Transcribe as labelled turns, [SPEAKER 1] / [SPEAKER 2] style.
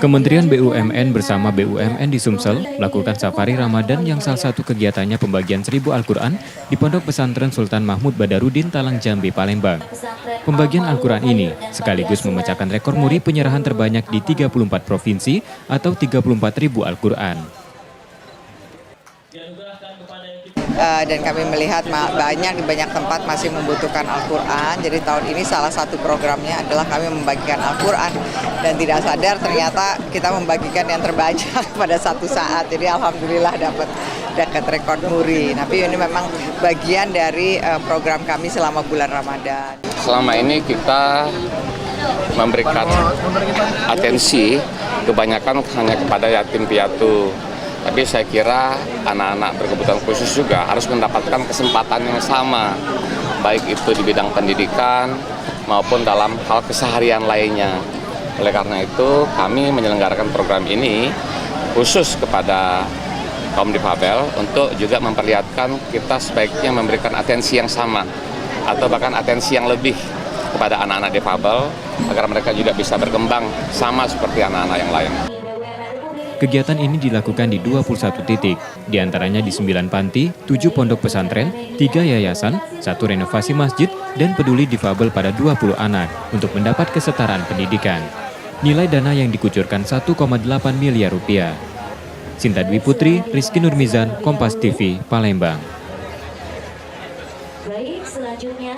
[SPEAKER 1] Kementerian BUMN bersama BUMN di Sumsel melakukan safari Ramadan yang salah satu kegiatannya pembagian 1000 Al-Quran di Pondok Pesantren Sultan Mahmud Badarudin Talang Jambi, Palembang. Pembagian Al-Quran ini sekaligus memecahkan rekor muri penyerahan terbanyak di 34 provinsi atau 34.000 Al-Quran.
[SPEAKER 2] Dan kami melihat banyak tempat masih membutuhkan Al-Quran. Jadi tahun ini salah satu programnya adalah kami membagikan Al-Quran. Dan tidak sadar ternyata kita membagikan yang terbanyak pada satu saat. Jadi alhamdulillah dapat rekor muri. Tapi ini memang bagian dari program kami selama bulan Ramadan.
[SPEAKER 3] Selama ini kita memberikan atensi kebanyakan hanya kepada yatim piatu. Tapi saya kira anak-anak berkebutuhan khusus juga harus mendapatkan kesempatan yang sama, baik itu di bidang pendidikan maupun dalam hal keseharian lainnya. Oleh karena itu, kami menyelenggarakan program ini khusus kepada kaum difabel untuk juga memperlihatkan kita sebaiknya memberikan atensi yang sama atau bahkan atensi yang lebih kepada anak-anak difabel agar mereka juga bisa berkembang sama seperti anak-anak yang lain.
[SPEAKER 1] Kegiatan ini dilakukan di 21 titik, diantaranya di 9 panti, 7 pondok pesantren, 3 yayasan, 1 renovasi masjid, dan peduli difabel pada 20 anak untuk mendapat kesetaraan pendidikan. Nilai dana yang dikucurkan 1,8 miliar rupiah. Sinta Dwi Putri, Rizky Nurmizan, Kompas TV, Palembang.
[SPEAKER 4] Baik, selanjutnya